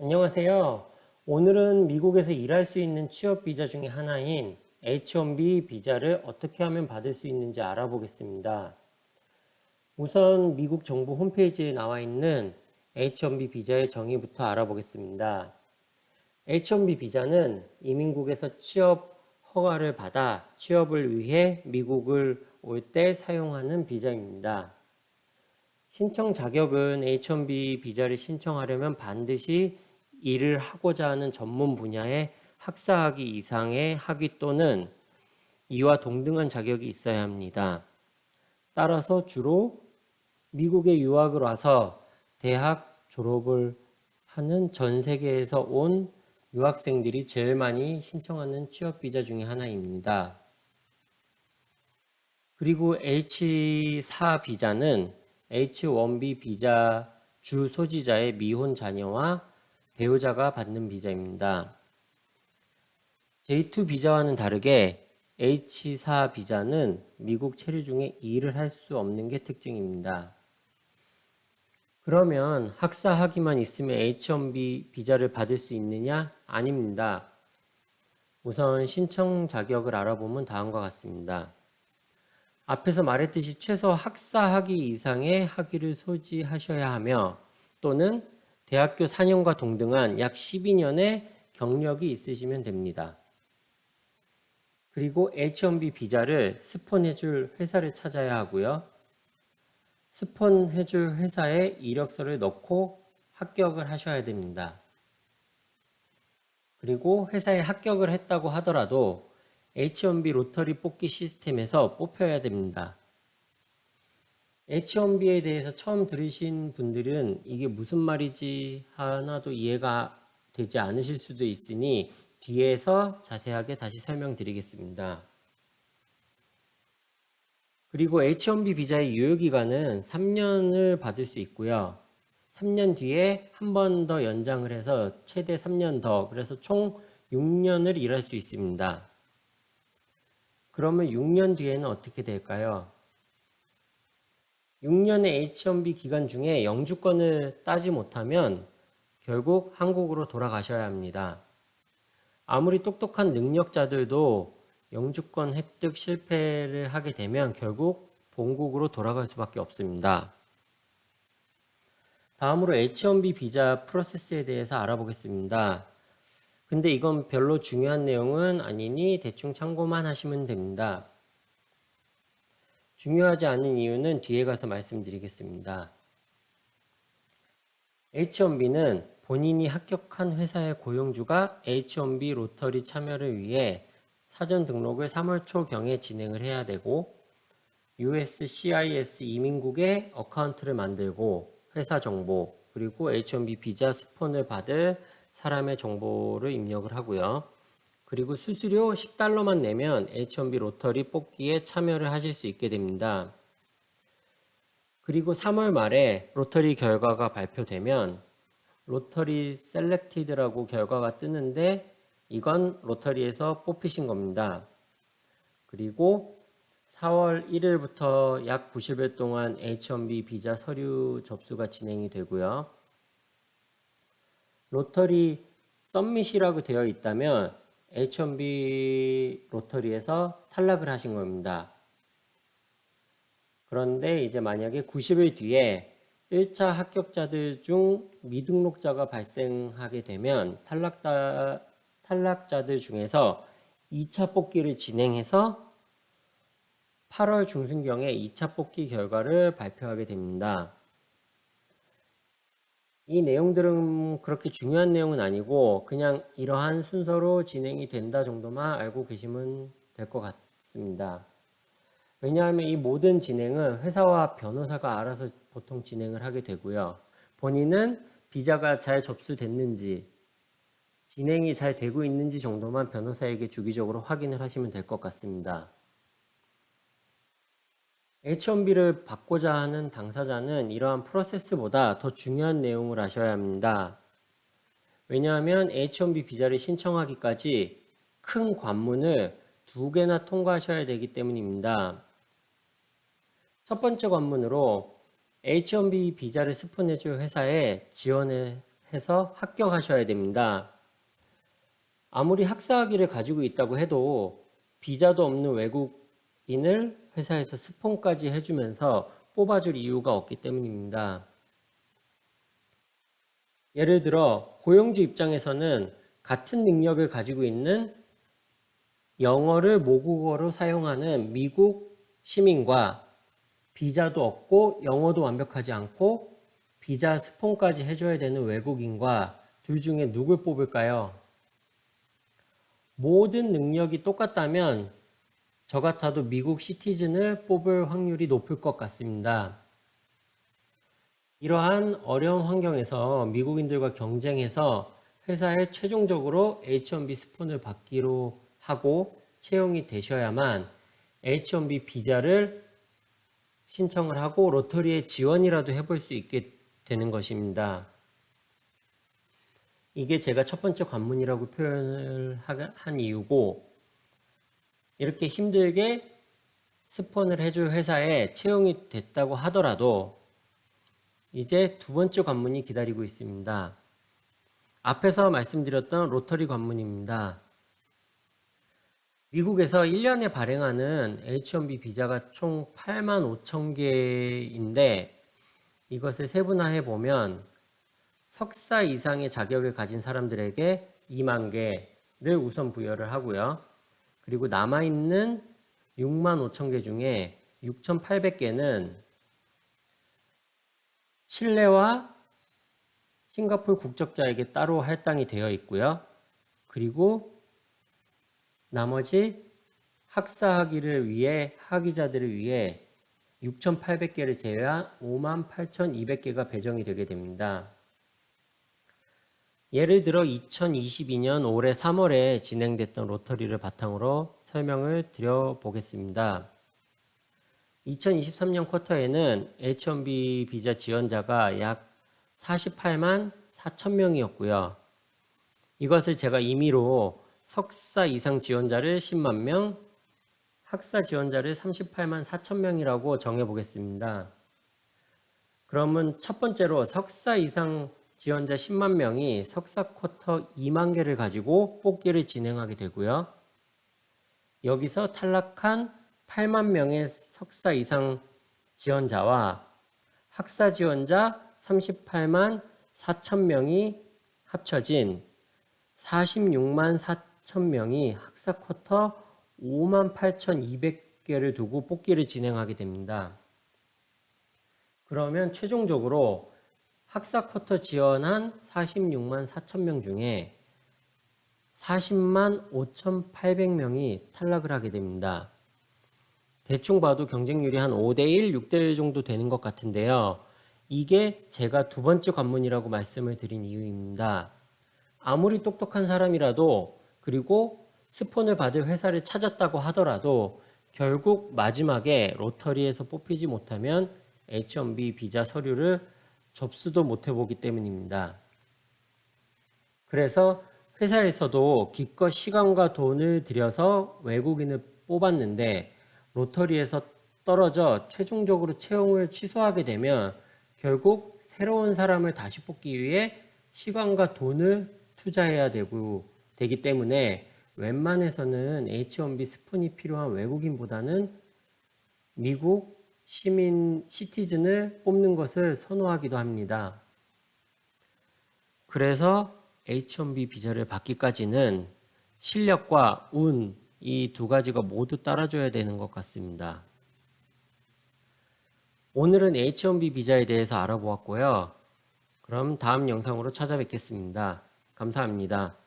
안녕하세요. 오늘은 미국에서 일할 수 있는 취업 비자 중에 하나인 H-1B 비자를 어떻게 하면 받을 수 있는지 알아보겠습니다. 우선 미국 정부 홈페이지에 나와 있는 H-1B 비자의 정의부터 알아보겠습니다. H-1B 비자는 이민국에서 취업 허가를 받아 취업을 위해 미국을 올 때 사용하는 비자입니다. 신청 자격은 H-1B 비자를 신청하려면 반드시 일을 하고자 하는 전문 분야의 학사학위 이상의 학위 또는 이와 동등한 자격이 있어야 합니다. 따라서 주로 미국에 유학을 와서 대학 졸업을 하는 전 세계에서 온 유학생들이 제일 많이 신청하는 취업 비자 중에 하나입니다. 그리고 H4 비자는 H1B 비자 주 소지자의 미혼 자녀와 배우자가 받는 비자입니다. J2 비자와는 다르게 H4 비자는 미국 체류 중에 일을 할 수 없는 게 특징입니다. 그러면 학사 학위만 있으면 H1B 비자를 받을 수 있느냐? 아닙니다. 우선 신청 자격을 알아보면 다음과 같습니다. 앞에서 말했듯이 최소 학사 학위 이상의 학위를 소지하셔야 하며 또는 대학교 4년과 동등한 약 12년의 경력이 있으시면 됩니다. 그리고 H-1B 비자를 스폰해줄 회사를 찾아야 하고요. 스폰해줄 회사에 이력서를 넣고 합격을 하셔야 됩니다. 그리고 회사에 합격을 했다고 하더라도 H-1B 로터리 뽑기 시스템에서 뽑혀야 됩니다. H-1B에 대해서 처음 들으신 분들은 이게 무슨 말이지 하나도 이해가 되지 않으실 수도 있으니 뒤에서 자세하게 다시 설명드리겠습니다. 그리고 H-1B 비자의 유효기간은 3년을 받을 수 있고요. 3년 뒤에 한 번 더 연장을 해서 최대 3년 더, 그래서 총 6년을 일할 수 있습니다. 그러면 6년 뒤에는 어떻게 될까요? 6년의 H-1B 기간 중에 영주권을 따지 못하면 결국 한국으로 돌아가셔야 합니다. 아무리 똑똑한 능력자들도 영주권 획득 실패를 하게 되면 결국 본국으로 돌아갈 수밖에 없습니다. 다음으로 H-1B 비자 프로세스에 대해서 알아보겠습니다. 근데 이건 별로 중요한 내용은 아니니 대충 참고만 하시면 됩니다. 중요하지 않은 이유는 뒤에 가서 말씀드리겠습니다. H-1B는 본인이 합격한 회사의 고용주가 H-1B 로터리 참여를 위해 사전 등록을 3월 초경에 진행을 해야 되고 USCIS 이민국에 어카운트를 만들고 회사 정보 그리고 H-1B 비자 스폰을 받을 사람의 정보를 입력을 하고요. 그리고 수수료 $10만 내면 H-1B 로터리 뽑기에 참여를 하실 수 있게 됩니다. 그리고 3월 말에 로터리 결과가 발표되면 로터리 셀렉티드라고 결과가 뜨는데 이건 로터리에서 뽑히신 겁니다. 그리고 4월 1일부터 약 90일 동안 H-1B 비자 서류 접수가 진행이 되고요. 로터리 썸밋이라고 되어 있다면 H-1B 로터리에서 탈락을 하신 겁니다. 그런데 이제 만약에 90일 뒤에 1차 합격자들 중 미등록자가 발생하게 되면 탈락자들 중에서 2차 뽑기를 진행해서 8월 중순경에 2차 뽑기 결과를 발표하게 됩니다. 이 내용들은 그렇게 중요한 내용은 아니고 그냥 이러한 순서로 진행이 된다 정도만 알고 계시면 될 것 같습니다. 왜냐하면 이 모든 진행은 회사와 변호사가 알아서 보통 진행을 하게 되고요. 본인은 비자가 잘 접수됐는지, 진행이 잘 되고 있는지 정도만 변호사에게 주기적으로 확인을 하시면 될 것 같습니다. H-1B를 받고자 하는 당사자는 이러한 프로세스보다 더 중요한 내용을 아셔야 합니다. 왜냐하면 H-1B 비자를 신청하기까지 큰 관문을 2개나 통과하셔야 되기 때문입니다. 첫 번째 관문으로 H-1B 비자를 스폰해줄 회사에 지원을 해서 합격하셔야 됩니다. 아무리 학사학위를 가지고 있다고 해도 비자도 없는 외국인을 회사에서 스폰까지 해주면서 뽑아줄 이유가 없기 때문입니다. 예를 들어 고용주 입장에서는 같은 능력을 가지고 있는 영어를 모국어로 사용하는 미국 시민과 비자도 없고 영어도 완벽하지 않고 비자 스폰까지 해줘야 되는 외국인과 둘 중에 누굴 뽑을까요? 모든 능력이 똑같다면 저 같아도 미국 시티즌을 뽑을 확률이 높을 것 같습니다. 이러한 어려운 환경에서 미국인들과 경쟁해서 회사에 최종적으로 H-1B 스폰을 받기로 하고 채용이 되셔야만 H-1B 비자를 신청을 하고 로터리에 지원이라도 해볼 수 있게 되는 것입니다. 이게 제가 첫 번째 관문이라고 표현을 한 이유고, 이렇게 힘들게 스폰을 해줄 회사에 채용이 됐다고 하더라도 이제 두 번째 관문이 기다리고 있습니다. 앞에서 말씀드렸던 로터리 관문입니다. 미국에서 1년에 발행하는 H-1B 비자가 총 85,000개인데 이것을 세분화해 보면 석사 이상의 자격을 가진 사람들에게 2만 개를 우선 부여를 하고요. 그리고 남아있는 65,000개 중에 6,800개는 칠레와 싱가포르 국적자에게 따로 할당이 되어 있고요. 그리고 나머지 학사학위를 위해 학위자들을 위해 6,800개를 제외한 58,200개가 배정이 되게 됩니다. 예를 들어 2022년 올해 3월에 진행됐던 로터리를 바탕으로 설명을 드려보겠습니다. 2023년 쿼터에는 H-1B 비자 지원자가 약 48만 4천 명이었고요. 이것을 제가 임의로 석사 이상 지원자를 10만 명, 학사 지원자를 38만 4천 명이라고 정해보겠습니다. 그러면 첫 번째로 석사 이상 지원자 10만 명이 석사 쿼터 2만 개를 가지고 뽑기를 진행하게 되고요. 여기서 탈락한 8만 명의 석사 이상 지원자와 학사 지원자 38만 4천 명이 합쳐진 46만 4천 명이 학사 쿼터 5만 8,200개를 두고 뽑기를 진행하게 됩니다. 그러면 최종적으로 학사 쿼터 지원한 46만 4천 명 중에 40만 5,800명이 탈락을 하게 됩니다. 대충 봐도 경쟁률이 한 5대1, 6대1 정도 되는 것 같은데요. 이게 제가 두 번째 관문이라고 말씀을 드린 이유입니다. 아무리 똑똑한 사람이라도 그리고 스폰을 받을 회사를 찾았다고 하더라도 결국 마지막에 로터리에서 뽑히지 못하면 H-1B 비자 서류를 접수도 못 해보기 때문입니다. 그래서 회사에서도 기껏 시간과 돈을 들여서 외국인을 뽑았는데 로터리에서 떨어져 최종적으로 채용을 취소하게 되면 결국 새로운 사람을 다시 뽑기 위해 시간과 돈을 투자해야 되기 때문에 웬만해서는 H-1B 스폰이 필요한 외국인보다는 미국 시민 시티즌을 뽑는 것을 선호하기도 합니다. 그래서 H-1B 비자를 받기까지는 실력과 운, 이 두 가지가 모두 따라줘야 되는 것 같습니다. 오늘은 H-1B 비자에 대해서 알아보았고요. 그럼 다음 영상으로 찾아뵙겠습니다. 감사합니다.